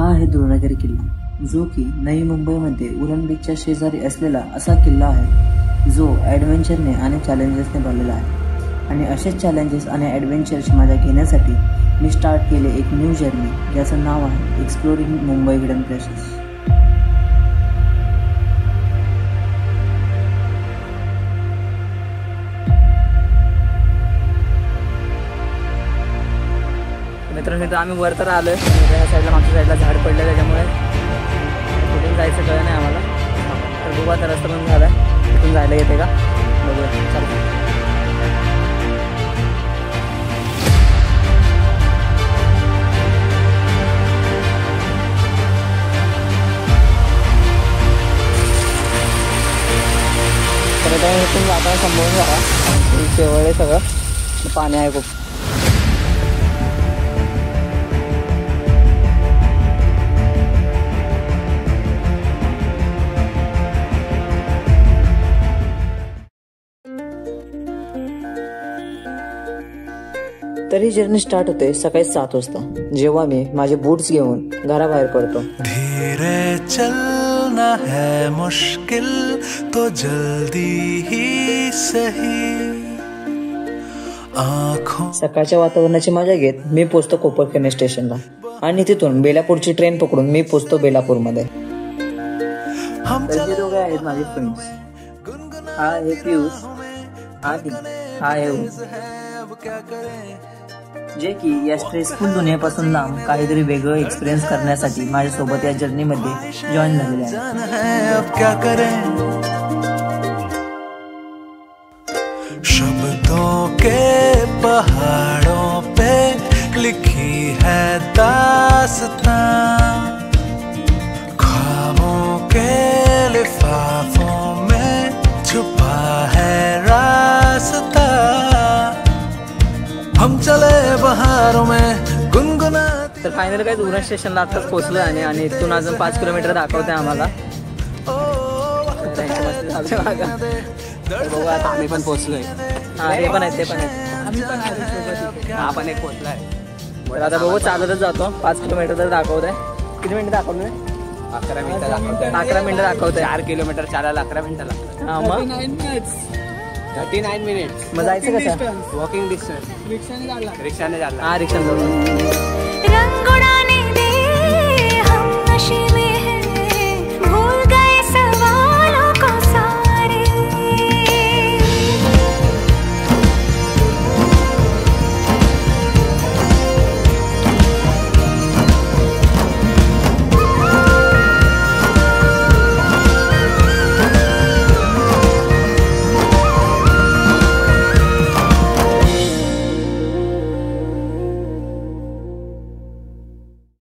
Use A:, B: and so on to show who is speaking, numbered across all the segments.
A: हा आहे द्रोणागिरी किल्ला, जो की नवी मुंबईमध्ये उरण बीचच्या शेजारी असलेला असा किल्ला आहे, जो ॲडव्हेंचरने आणि चॅलेंजेसने भरलेला आहे. आणि असेच चॅलेंजेस आणि ॲडव्हेंचरची मजा घेण्यासाठी मी स्टार्ट केले एक न्यू जर्नी, ज्याचं नाव आहे एक्सप्लोरिंग मुंबई हिडन प्लेसेस.
B: मित्रांनो, आम्ही वर तर आलोय. त्या साईडला मागच्या साईडला झाड पडलं, त्याच्यामुळे कुठून जायचं कळलं नाही आम्हाला. तर बघू आता रस्ता पण झाला आहे, कुठून जायला येते का बघूया. चला. तर आता इथून जाताना संभवून झाला शेवळ आहे, सगळं पाणी आहे खूप. तर ही जर्नी स्टार्ट होते सकाळी 7 वाजता, जेव्हा मी माझे बूट्स घेऊन घराबाहेर पडतो.
C: धीरे चलना है मुश्किल तो जल्दी ही सही.
B: सकाळच्या वातावरणाची मजा घेत मी पोचतो कोपरखैरणे स्टेशनला आणि तिथून बेलापूरची ट्रेन पकडून मी पोचतो बेलापूरमध्ये.
A: हे दोघे आहेत माझे फ्रेंड्स. हा आहे पियुष आणि हा आहे जे की या स्ट्रेसफुल दुनियेपासून लांब काहीतरी वेगळं एक्सपिरियन्स करण्यासाठी माझ्यासोबत या जर्नीमध्ये जॉईन झालेले आहे.
C: शब्दों के पहाड़ों पे लिखी है दास्तां, ख्वाबों के लिफाफों में छुपा है रास्ता. हम चले बहारों में गुनगुनाती.
B: तर फायनली काय उरण स्टेशनला आत्ताच पोहोचलो आणि इथून अजून 5 किलोमीटर दाखवते आम्हाला.
D: बघू आता आम्ही पण पोहोचलोय.
B: हा, हे पण आहेत, ते पण आहेत.
D: हा पण एक पोहोचलाय.
B: तर आता बघू, चालतच जातो. 5 किलोमीटर तर दाखवतंय. किती मिनिटं दाखवतंय?
D: 11 मिनिटं दाखवतंय.
B: 11 मिनिटं दाखवतंय.
D: 4 किलोमीटर चालायला 11 मिनिटं लागतात.
B: हा, मग
D: 39 मिनिट्स.
B: मग जायचं कसं?
D: Walking distance. रिक्षाने झाला.
B: हा, रिक्षा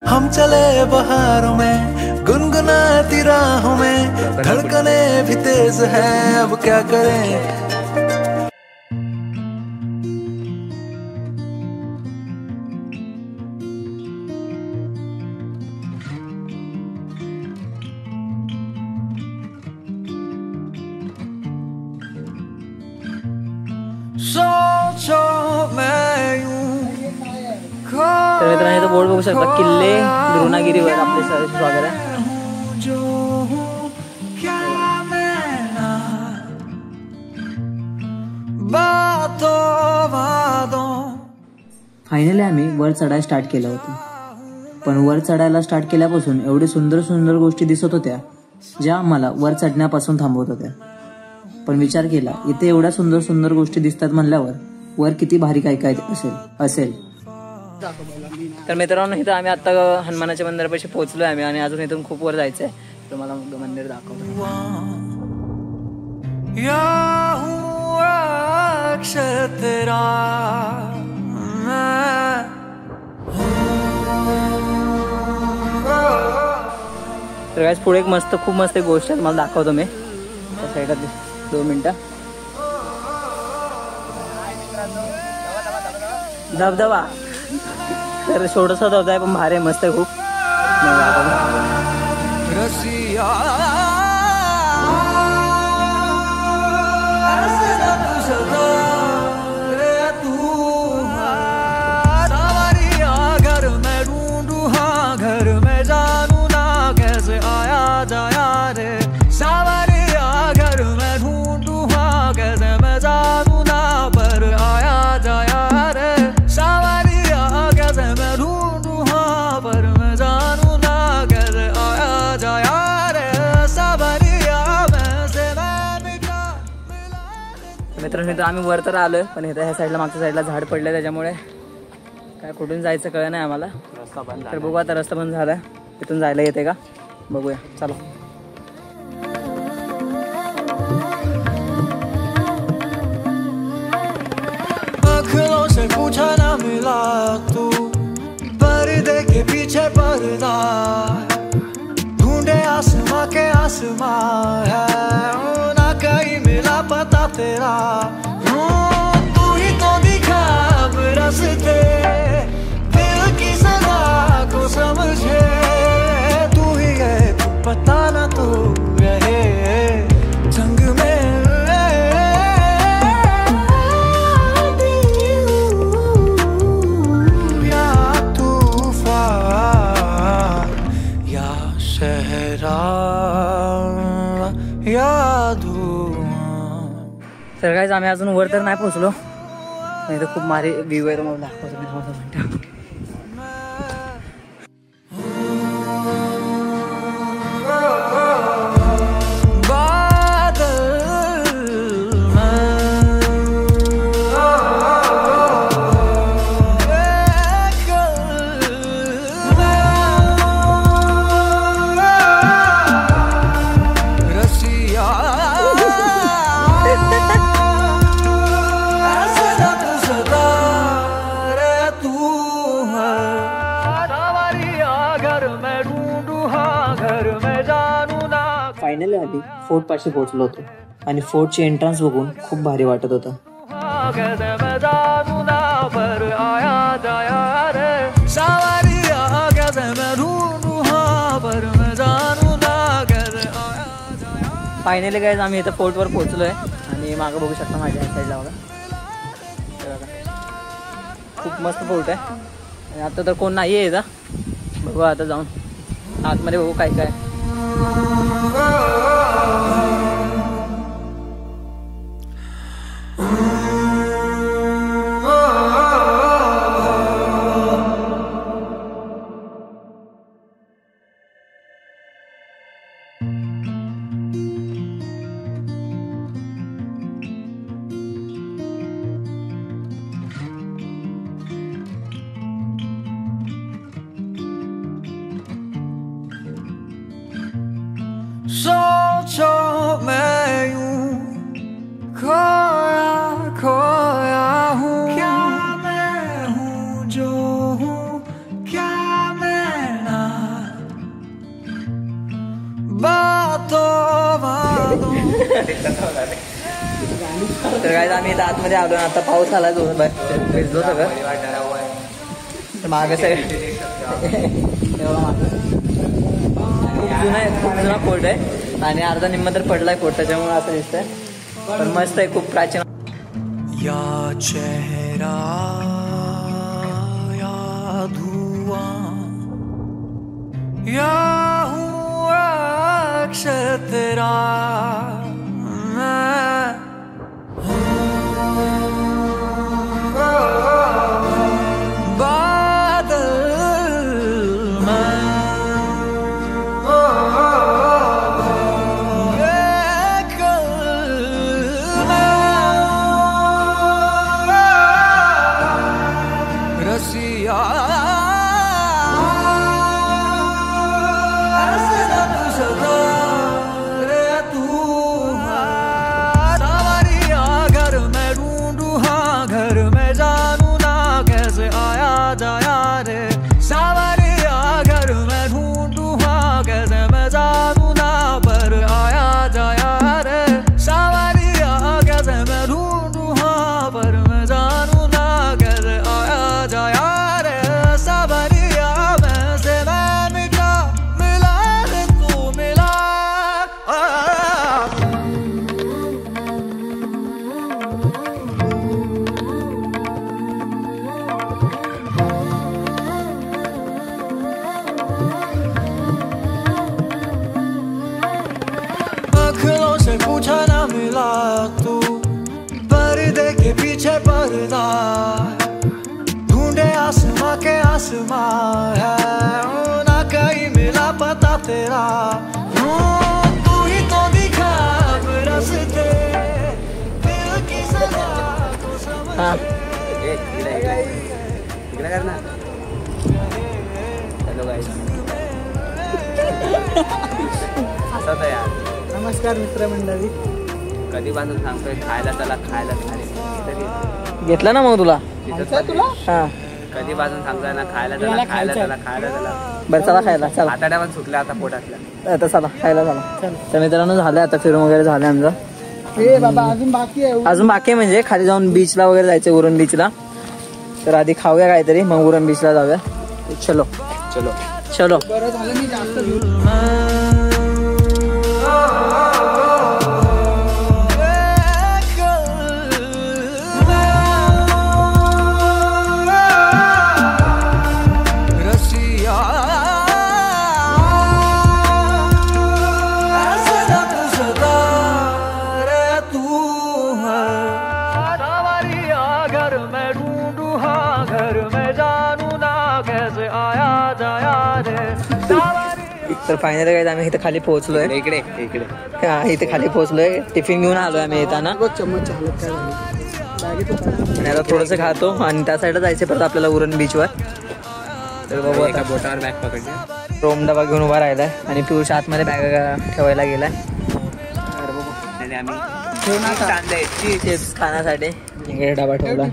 C: हम चले बहारों में गुनगुनाती राहों में, धड़कने भी तेज है अब क्या करें. सोचो मैं यूं.
B: तर मित्रांनो, इथं बोर्ड बघू शकता, किल्ले द्रोणागिरीवर आपले स्वागत आहे.
A: फायनली आम्ही वर चढायला स्टार्ट केलं होतं. पण वर चढायला स्टार्ट केल्यापासून एवढे सुंदर सुंदर गोष्टी दिसत होत्या, ज्या आम्हाला वर चढण्यापासून थांबवत होत्या. पण विचार केला, इथे एवढ्या सुंदर सुंदर गोष्टी दिसतात म्हणल्यावर वर किती भारी काय काय असेल.
B: तर मित्रांनो, इथं आम्ही आता हनुमानाच्या मंदिरापाशी पोहोचलोय आम्ही आणि अजून इथून खूप वर जायचंय. तुम्हाला मंदिर दाखवतो. तर काय पुढे एक खूप मस्त एक गोष्ट आहे, मला दाखवतो मी. त्या साईडात 2 मिनिटं. धबधबा तर छोटासा धबधबा आहे, पण भारी मस्त आहे खूप.
C: घर में ढूंढू, हाँ घर में जा
B: मित्रांनो आम्ही वर तर आलोय, पण इथं ह्या साईडला मागच्या साईडला झाड पडलं, त्याच्यामुळे काय कुठून जायचं कळलं नाही आम्हाला.
D: रस्ता बंद
B: तर बघू आता रस्ता बंद झालाय, तिथून जायला येते का बघूया. चला.
C: आँखों से पूछा ना मिला तू, पर्दे के पीछे पर्दा, ढूंढे आसमां के आसमां है, ना कहीं मिला पता तेरा. तू ही तो दिखा अब रास्ते, दिल की सदा को समझे. तू ही है, तू पता ना तू रहे संग में.
B: तर काय आम्ही अजून वर तर नाही पोहोचलो, नाही तर खूप भारी व्ह्यू आहे, तुम्हाला दाखवतो. फायनली आम्ही फोर्ट पाशी पोहोचलो होतो आणि फोर्टची एंट्रन्स बघून खूप भारी वाटत होतं. फायनली गाईज आम्ही इथं फोर्टवर पोहोचलोय आणि मागं बघू शकता माझ्या साईडला बघा, खूप मस्त फोर्ट आहे. आणि आता तर कोण नाही आहे इथं, बघू आता जाऊन आतमध्ये बघू काय काय.
C: सोचो मैं यूं खोया खोया हूँ, क्या मैं हूँ जो हूँ, क्या मैं ना. बातों बातों.
B: तर काय आम्ही इथं आतमध्ये आलो, आता पाऊस आला, भिजलो सगळं. मागं खूप जुना फोर्ट आहे आणि अर्धा निम्मा तर पडलाय फोर्ट, त्याच्यामुळे असं दिसतंय. पण मस्त आहे, खूप प्राचीन.
C: या चेहरा या धुआं, या हूँ अक्षर तेरा मैं. पूछा ना मिला तू, पर्दे के पीछे पर्दा, ढूंढे आसमां के आसमां है, ना कहीं मिला पता तेरा. तू ही तो दिखा अब रास्ते, दिल की
B: हा
D: इकडे कर ना. हॅलो गाईस. असं तर यार.
E: नमस्कार मित्रमंडळी.
D: कधीपासून सांगतोय खायला चला खायला तरी
B: घेतला ना मग तुला. हा
D: कधीपासून सांगतोय ना खायला चला खायला चला खायला चला.
B: बरं चला खायला चला.
D: आताड्या पण सुटल्या आता पोटातल्या.
B: आता चला खायला चला. तर मित्रांनो झालं आता फिरून वगैरे झालं आमचं.
E: ए बाबा अजून बाकी आहे.
B: अजून बाकी आहे म्हणजे खाली जाऊन बीचला वगैरे जायचं उरण बीचला. तर आधी खाऊया काहीतरी मग उरण बीचला जाऊया. चलो
D: चलो
B: चलो.
E: बरं झालं मी जास्त
B: तर फायनली काय आम्ही इथे खाली पोहोचलोय.
D: इकडे इकडे
B: हा इथे खाली पोहोचलोय. टिफिन घेऊन आलोय आम्ही येताना.
E: चम्मच हालत काय झाली.
B: आणि आता थोडंसं खातो आणि त्या साईडला जायचं परत आपल्याला उरण बीचवर. तर बघू
D: एका
B: आता.
D: बोटावर बॅग पकडली.
B: रोम डबा घेऊन उभा राहिलाय आणि पियुष आतमध्ये बॅग ठेवायला गेलाय.
D: आणि आम्ही
B: चिप्स खाण्यासाठी इकडे डबा ठेवला.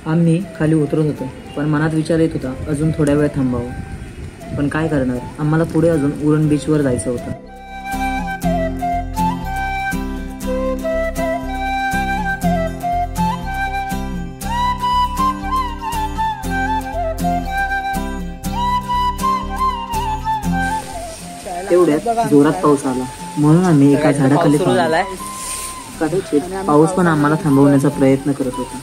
B: आम्ही खाली उतरत होतो पण मनात विचार येत होता अजून थोड्या वेळ थांबावं. पण काय करणार, आम्हाला पुढे अजून उरण बीचवर जायचं होतं. तेवढ्यात जोरात पाऊस आला म्हणून आम्ही एका झाडाखाली थांबलो. कदाचित पाऊस पण आम्हाला थांबवण्याचा प्रयत्न करत होता.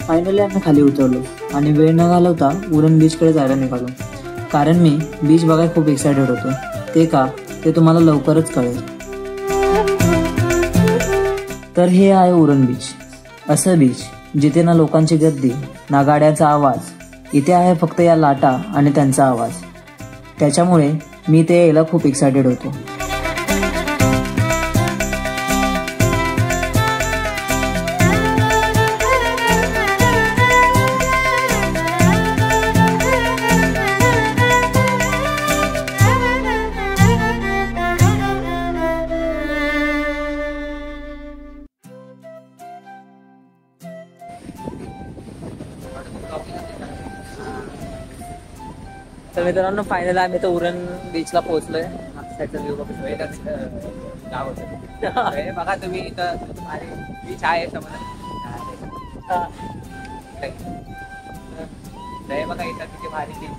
B: फायनली आम्ही खाली उतरलो आणि वेळ न घालवता उरण बीचकडे जायला निघालो. कारण मी बीच बघायला खूप एक्सायटेड होतो. ते का ते तुम्हाला लवकरच कळेल. तर हे आहे उरण बीच. असं बीच जिथे ना लोकांची गर्दी ना गाड्याचा आवाज. इथे आहे फक्त या लाटा आणि त्यांचा आवाज. त्याच्यामुळे मी ते यायला खूप एक्सायटेड होतो. तर मित्रांनो फायनल आम्ही तर उरण बीचला पोहोचलोय.
D: बघा तुम्ही इथं बीच आहे समजा. बघा इथं किती भारी बीच.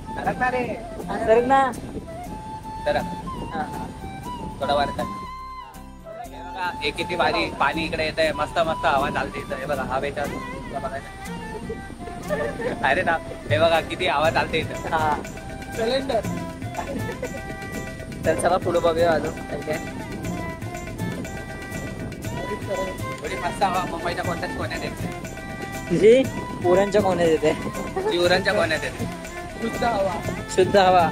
B: ना
D: तर थोडा वार बघा हे किती भारी पाणी इकडे येत आहे. मस्त मस्त हवा चालते इथं. हे बघा हवेच्या बघा. अरे ना हे बघा किती हवा चालते इथं.
B: हा
E: सिलेंडर.
B: तर चला पुढे बघूया अजून काय.
D: थोडी मस्त हवा मुंबईच्या कोणत्याच कोण्यात येते.
B: जी उरणच्या कोण्यात येते.
D: ती उरणच्या कोण्यात येते.
E: शुद्ध हवा.
B: शुद्ध हवा.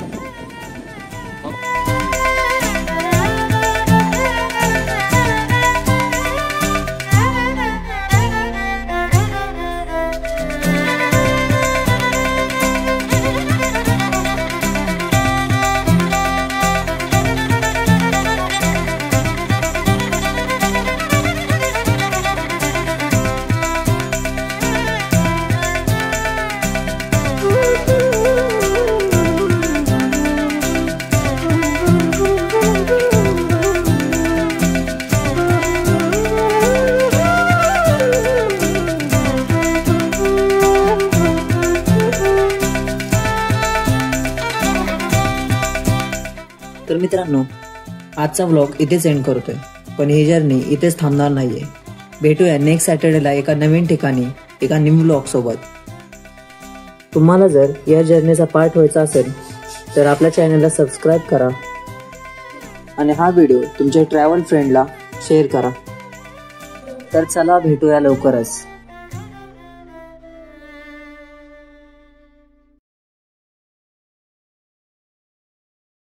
A: मित्रांनो, आजचा व्लॉग इथेच एंड करतोय, पण ही जर्नी इथेच थांबणार नाहीये. भेटूया नेक्स्ट सॅटर्डेला एका नवीन ठिकाणी एका न्यू व्लॉग सोबत. तुम्हाला जर या जर्नीचा पार्ट व्हायचा असेल तर आपल्या चॅनलला सबस्क्राईब करा आणि हा व्हिडिओ तुमच्या ट्रॅव्हल फ्रेंडला शेअर करा. तर चला भेटूया लवकरच.